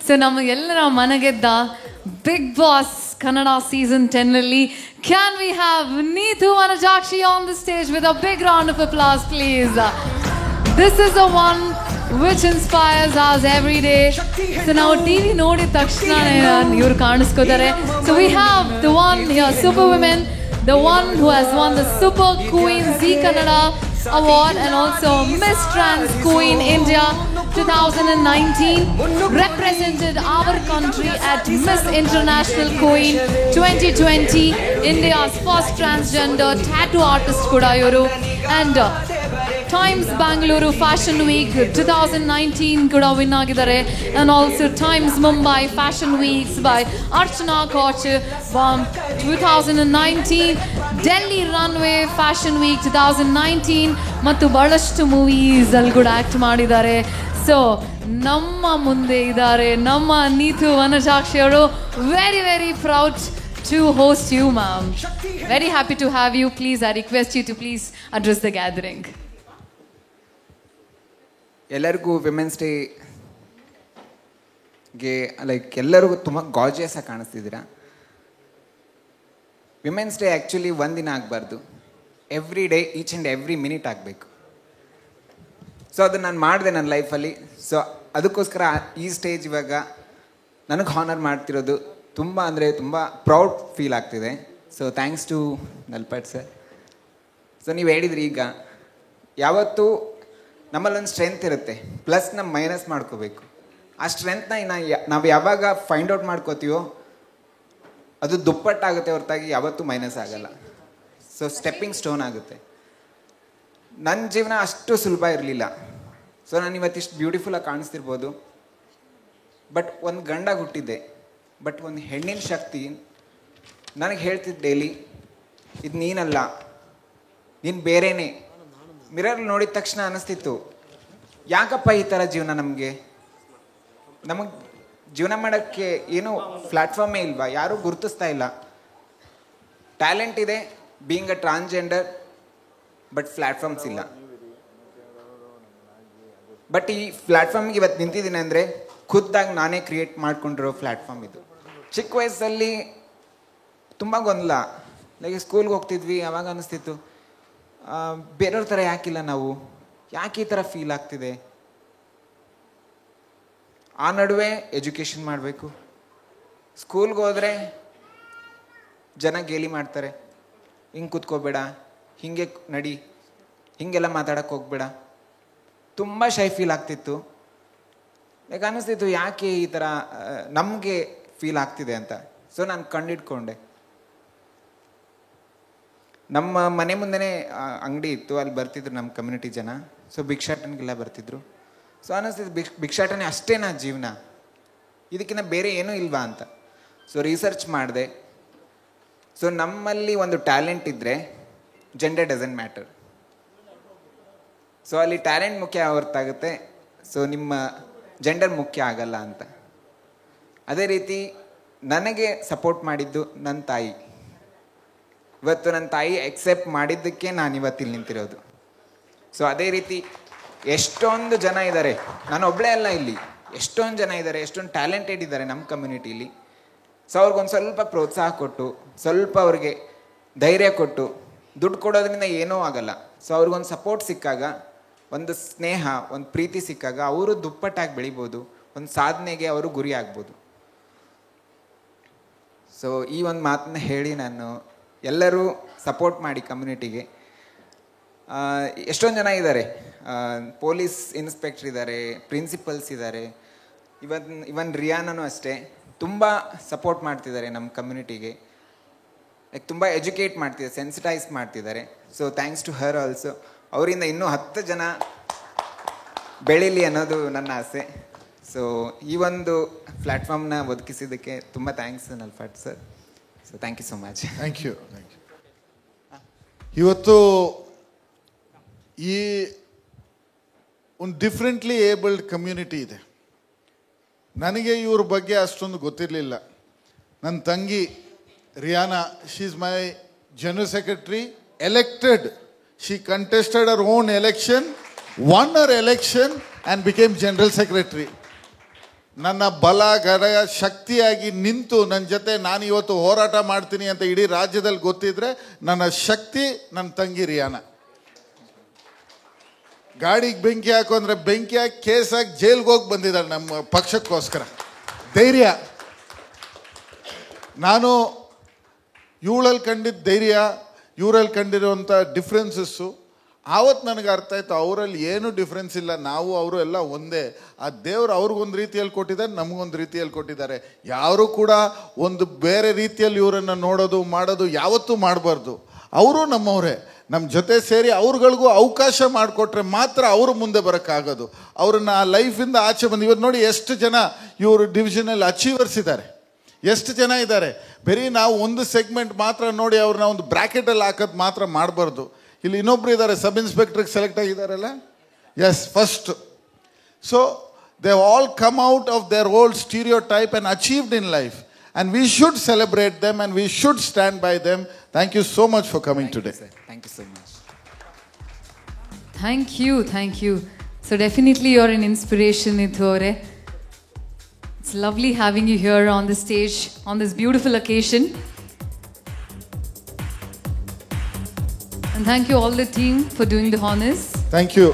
So ನಮ್ಮ ಎಲ್ಲರ ಮನಗೆದ್ದ Bigg Boss Kannada season 10 can we have Neetu Vanajakshi on the stage with a big round of applause please. This is the one which inspires us every day. So now TV ನೋಡಿದ ತಕ್ಷಣ ಇವರು ಕಾಣಿಸ್ಕೋತಾರೆ. So we have the one here, super women, the one who has won the Super Queen Zee Kannada Award and also Miss Trans Queen India 2019, represented our country at Miss International Queen 2020, India's first transgender tattoo artist kuda iವರು. And Times Bangalore Fashion Week 2019 kuda win agidare, and also Times Mumbai Fashion Weeks by Archana Koch from 2019, Delhi Runway Fashion Week 2019 ಮತ್ತು ಬಹಳಷ್ಟು movies ಅಲ್ಲಿ ಕೂಡ act ಮಾಡಿದ್ದಾರೆ. So ನಮ್ಮ ಮುಂದೆ ಇದ್ದಾರೆ ನಮ್ಮ ನೀತು ವನಜಾಕ್ಷಿ ಅವರು. Very very proud to host you, ma'am. Very happy to have you. Please, I request you to please address the gathering. ಎಲ್ಲರಿಗೂ ವಿಮೆನ್ಸ್ ಡೇಗೆ ಎಲ್ಲರಿಗೂ ತುಂಬ ಗಾರ್ಜಿಯಸ್ ಆಗಿ ಕಾಣಿಸ್ತಿದ್ದೀರಾ. ವಿಮೆನ್ಸ್ ಡೇ ಆ್ಯಕ್ಚುಲಿ ಒಂದಿನ ಆಗಬಾರ್ದು, every day, each and every minute ಆಗಬೇಕು. So ಅದು ನಾನು ಮಾಡಿದೆ ನನ್ನ ಲೈಫಲ್ಲಿ. ಸೊ ಅದಕ್ಕೋಸ್ಕರ ಈ ಸ್ಟೇಜ್ ಇವಾಗ ನನಗೆ ಹಾನರ್ ಮಾಡ್ತಿರೋದು ತುಂಬ ಅಂದರೆ ತುಂಬ ಪ್ರೌಡ್ ಫೀಲ್ ಆಗ್ತಿದೆ. So thanks to Nalapad sir. So ನೀವು ಹೇಳಿದ್ರಿ ಈಗ ಯಾವತ್ತೂ ನಮ್ಮಲ್ಲೊಂದು ಸ್ಟ್ರೆಂತ್ ಇರುತ್ತೆ, ಪ್ಲಸ್ ನಮ್ಮ ಮೈನಸ್ ಮಾಡ್ಕೋಬೇಕು. ಆ ಸ್ಟ್ರೆಂತ್ನ ನಾವು ಯಾವಾಗ ಫೈಂಡ್ ಔಟ್ ಮಾಡ್ಕೋತೀವೋ ಅದು ದುಪ್ಪಟ್ಟಾಗುತ್ತೆ ಹೊರತಾಗಿ ಯಾವತ್ತೂ ಮೈನಸ್ ಆಗಲ್ಲ. ಸೊ ಸ್ಟೆಪ್ಪಿಂಗ್ ಸ್ಟೋನ್ ಆಗುತ್ತೆ. ನನ್ನ ಜೀವನ ಅಷ್ಟು ಸುಲಭ ಇರಲಿಲ್ಲ. ಸೊ ನಾನು ಇವತ್ತಿಷ್ಟು ಬ್ಯೂಟಿಫುಲ್ಲಾಗಿ ಕಾಣಿಸ್ತಿರ್ಬೋದು, ಬಟ್ ಒಂದು ಗಂಡಾಗಿ ಹುಟ್ಟಿದ್ದೆ. ಬಟ್ ಒಂದು ಹೆಣ್ಣಿನ ಶಕ್ತಿ ನನಗೆ ಹೇಳ್ತಿದ್ದ ಡೈಲಿ, ಇದು ನೀನಲ್ಲ, ನೀನು ಬೇರೆಯೇ. ಮಿರರ್ ನೋಡಿದ ತಕ್ಷಣ ಅನ್ನಿಸ್ತಿತ್ತು, ಯಾಕಪ್ಪ ಈ ಥರ ಜೀವನ ನಮಗೆ ಜೀವನ ಮಾಡೋಕ್ಕೆ ಏನೂ ಪ್ಲ್ಯಾಟ್ಫಾರ್ಮೇ ಇಲ್ವಾ, ಯಾರೂ ಗುರುತಿಸ್ತಾ ಇಲ್ಲ. ಟ್ಯಾಲೆಂಟ್ ಇದೆ being a transgender, but platforms ಇಲ್ಲ. ಬಟ್ ಈ ಪ್ಲ್ಯಾಟ್ಫಾರ್ಮಿಗೆ ಇವತ್ತು ನಿಂತಿದ್ದೀನಿ ಅಂದರೆ ಖುದ್ದಾಗಿ ನಾನೇ ಕ್ರಿಯೇಟ್ ಮಾಡ್ಕೊಂಡಿರೋ ಪ್ಲ್ಯಾಟ್ಫಾರ್ಮ್ ಇದು. ಚಿಕ್ಕ ವಯಸ್ಸಲ್ಲಿ ತುಂಬ ಗೊಂದಲ. ಸ್ಕೂಲ್ಗೆ ಹೋಗ್ತಿದ್ವಿ, ಅವಾಗ ಅನ್ನಿಸ್ತಿತ್ತು ಬೇರೆಯವ್ರ ಥರ ಯಾಕಿಲ್ಲ ನಾವು, ಯಾಕೆ ಈ ಥರ ಫೀಲ್ ಆಗ್ತಿದೆ. ಆ ನಡುವೆ ಎಜುಕೇಷನ್ ಮಾಡಬೇಕು. ಸ್ಕೂಲ್ಗೆ ಹೋದರೆ ಜನ ಗೇಲಿ ಮಾಡ್ತಾರೆ, ಹಿಂಗೆ ಕೂತ್ಕೋಬೇಡ, ಹೀಗೆ ನಡಿ, ಹೀಗೆಲ್ಲ ಮಾತಾಡೋಕ್ಕೆ ಹೋಗ್ಬೇಡ. ತುಂಬ ಶೈ ಫೀಲ್ ಆಗ್ತಿತ್ತು. ಯಾಕೆ ಅನ್ನಿಸ್ತಿತ್ತು ಯಾಕೆ ಈ ಥರ ನಮಗೆ ಫೀಲ್ ಆಗ್ತಿದೆ ಅಂತ. ಸೊ ನಾನು ಕಂಡಿಡ್ಕೊಂಡೆ. ನಮ್ಮ ಮನೆ ಮುಂದೆನೇ ಅಂಗಡಿ ಇತ್ತು, ಅಲ್ಲಿ ಬರ್ತಿದ್ರು ನಮ್ಮ ಕಮ್ಯುನಿಟಿ ಜನ. ಸೊ ಭಿಕ್ಷಾಟನೆಗೆಲ್ಲ ಬರ್ತಿದ್ರು. ಸೊ ಅನ್ನಿಸ್ತಿದ್ದು ಭಿಕ್ಷಾಟನೆ ಅಷ್ಟೇನಾ ಜೀವನ, ಇದಕ್ಕಿಂತ ಬೇರೆ ಏನೂ ಇಲ್ವಾ ಅಂತ. ಸೊ ರಿಸರ್ಚ್ ಮಾಡಿದೆ. ಸೊ ನಮ್ಮಲ್ಲಿ ಒಂದು ಟ್ಯಾಲೆಂಟ್ ಇದ್ದರೆ ಜೆಂಡರ್ ಡಸಂಟ್ ಮ್ಯಾಟರ್. ಸೊ ಅಲ್ಲಿ ಟ್ಯಾಲೆಂಟ್ ಮುಖ್ಯ ಹೊರತಾಗುತ್ತೆ, ಸೊ ನಿಮ್ಮ ಜೆಂಡರ್ ಮುಖ್ಯ ಆಗಲ್ಲ ಅಂತ. ಅದೇ ರೀತಿ ನನಗೆ ಸಪೋರ್ಟ್ ಮಾಡಿದ್ದು ನನ್ನ ತಾಯಿ. ಇವತ್ತು ನನ್ನ ತಾಯಿ ಎಕ್ಸೆಪ್ಟ್ ಮಾಡಿದ್ದಕ್ಕೆ ನಾನು ಇವತ್ತಿಲ್ಲಿ ನಿಂತಿರೋದು. ಸೊ ಅದೇ ರೀತಿ ಎಷ್ಟೊಂದು ಜನ ಇದ್ದಾರೆ, ನಾನು ಒಬ್ಬಳೇ ಅಲ್ಲ, ಇಲ್ಲಿ ಎಷ್ಟೊಂದು ಜನ ಇದ್ದಾರೆ, ಎಷ್ಟೊಂದು ಟ್ಯಾಲೆಂಟೆಡ್ ಇದ್ದಾರೆ ನಮ್ಮ ಕಮ್ಯುನಿಟೀಲಿ. ಸೊ ಅವ್ರಿಗೊಂದು ಸ್ವಲ್ಪ ಪ್ರೋತ್ಸಾಹ ಕೊಟ್ಟು, ಸ್ವಲ್ಪ ಅವ್ರಿಗೆ ಧೈರ್ಯ ಕೊಟ್ಟು, ದುಡ್ಡು ಕೊಡೋದ್ರಿಂದ ಏನೂ ಆಗಲ್ಲ. ಸೊ ಅವ್ರಿಗೊಂದು ಸಪೋರ್ಟ್ ಸಿಕ್ಕಾಗ, ಒಂದು ಸ್ನೇಹ, ಒಂದು ಪ್ರೀತಿ ಸಿಕ್ಕಾಗ ಅವರು ದುಪ್ಪಟ್ಟಾಗಿ ಬೆಳಿಬೋದು, ಒಂದು ಸಾಧನೆಗೆ ಅವರು ಗುರಿ ಆಗ್ಬೋದು. ಸೊ ಈ ಒಂದು ಮಾತನ್ನ ಹೇಳಿ ನಾನು ಎಲ್ಲರೂ ಸಪೋರ್ಟ್ ಮಾಡಿ ಕಮ್ಯುನಿಟಿಗೆ. ಎಷ್ಟೊಂದು ಜನ ಇದ್ದಾರೆ, ಪೊಲೀಸ್ ಇನ್ಸ್ಪೆಕ್ಟರ್ ಇದ್ದಾರೆ, ಪ್ರಿನ್ಸಿಪಲ್ಸ್ ಇದ್ದಾರೆ, ಇವನ್ ರಿಯಾನೂ ಅಷ್ಟೇ ತುಂಬ ಸಪೋರ್ಟ್ ಮಾಡ್ತಿದ್ದಾರೆ ನಮ್ಮ ಕಮ್ಯುನಿಟಿಗೆ. ತುಂಬ ಎಜುಕೇಟ್ ಮಾಡ್ತಿದ್ದಾರೆ, ಸೆನ್ಸಿಟೈಸ್ ಮಾಡ್ತಿದ್ದಾರೆ. So thanks to her also. ಅವರಿಂದ ಇನ್ನೂ 10 ಜನ ಬೆಳೀಲಿ ಅನ್ನೋದು ನನ್ನ ಆಸೆ. ಸೊ ಈ ಒಂದು ಪ್ಲ್ಯಾಟ್ಫಾರ್ಮ್ನ ಒದಗಿಸಿದ್ದಕ್ಕೆ ತುಂಬ thanks Nalapad sir. So thank you so much. Thank you. ಇವತ್ತು ಈ ಒಂದು ಡಿಫ್ರೆಂಟ್ಲಿ ಏಬಲ್ಡ್ ಕಮ್ಯುನಿಟಿ ಇದೆ. ನನಗೆ ಇವ್ರ ಬಗ್ಗೆ ಅಷ್ಟೊಂದು ಗೊತ್ತಿರಲಿಲ್ಲ. ನನ್ನ ತಂಗಿ Rihanna, she is my general secretary, elected. She contested her own election, won her election and became general secretary. ನನ್ನ ಬಲ ಗರ ಶಕ್ತಿಯಾಗಿ ನಿಂತು ನನ್ನ ಜೊತೆ ನಾನು ಇವತ್ತು ಹೋರಾಟ ಮಾಡ್ತೀನಿ ಅಂತ ಇಡೀ ರಾಜ್ಯದಲ್ಲಿ ಗೊತ್ತಿದ್ರೆ ನನ್ನ ಶಕ್ತಿ ನನ್ನ ತಂಗಿ ರಿಯಾನ. ಗಾಡಿಗೆ ಬೆಂಕಿ ಹಾಕು ಅಂದರೆ ಬೆಂಕಿ ಹಾಕಿ ಕೇಸಾಗಿ ಜೈಲ್ಗೆ ಹೋಗಿ ಬಂದಿದ್ದಾಳೆ ನಮ್ಮ ಪಕ್ಷಕ್ಕೋಸ್ಕರ. ಧೈರ್ಯ. ನಾನು ಇವಳಲ್ಲಿ ಕಂಡಿದ್ದ ಧೈರ್ಯ, ಇವರಲ್ಲಿ ಕಂಡಿರುವಂಥ ಡಿಫ್ರೆನ್ಸಸ್ಸು ಆವತ್ತು ನನಗೆ ಅರ್ಥ ಆಯಿತು, ಅವರಲ್ಲಿ ಏನೂ ಡಿಫ್ರೆನ್ಸ್ ಇಲ್ಲ, ನಾವು ಅವರು ಎಲ್ಲ ಒಂದೇ. ಆ ದೇವರು ಅವ್ರಿಗೊಂದು ರೀತಿಯಲ್ಲಿ ಕೊಟ್ಟಿದ್ದಾರೆ, ನಮಗೊಂದು ರೀತಿಯಲ್ಲಿ ಕೊಟ್ಟಿದ್ದಾರೆ. ಯಾರೂ ಕೂಡ ಒಂದು ಬೇರೆ ರೀತಿಯಲ್ಲಿ ಇವರನ್ನು ನೋಡೋದು ಮಾಡೋದು ಯಾವತ್ತೂ ಮಾಡಬಾರ್ದು. ಅವರು ನಮ್ಮವರೇ, ನಮ್ಮ ಜೊತೆ ಸೇರಿ ಅವ್ರುಗಳಿಗೂ ಅವಕಾಶ ಮಾಡಿಕೊಟ್ರೆ ಮಾತ್ರ ಅವರು ಮುಂದೆ ಬರೋಕ್ಕಾಗೋದು. ಅವ್ರನ್ನ ಆ ಲೈಫಿಂದ ಆಚೆ ಬಂದು ಇವತ್ತು ನೋಡಿ ಎಷ್ಟು ಜನ ಇವರು ಡಿವಿಷನಲ್ಲಿ ಅಚೀವರ್ಸ್ ಇದ್ದಾರೆ, ಎಷ್ಟು ಜನ ಇದ್ದಾರೆ. ಬರೀ ನಾವು ಒಂದು ಸೆಗ್ಮೆಂಟ್ ಮಾತ್ರ ನೋಡಿ ಅವ್ರನ್ನ ಒಂದು ಬ್ರ್ಯಾಕೆಟಲ್ಲಿ ಹಾಕೋದು ಮಾತ್ರ ಮಾಡಬಾರ್ದು. ಇಲ್ಲಿ ಇನ್ನೊಬ್ರು ಇದ್ದಾರೆ, ಸಬ್ ಇನ್ಸ್ಪೆಕ್ಟ್ರಿಗೆ ಸೆಲೆಕ್ಟ್ ಆಗಿದ್ದಾರಲ್ಲ, ಎಸ್ first. So they all come out of their old stereotype and achieved in life. And we should celebrate them and we should stand by them. Thank you so much for coming today. Thank you so much. Thank you. So definitely you're an inspiration, Nithu Aure. It's lovely having you here on the stage on this beautiful occasion. And thank you all the team for doing the honors. Thank you.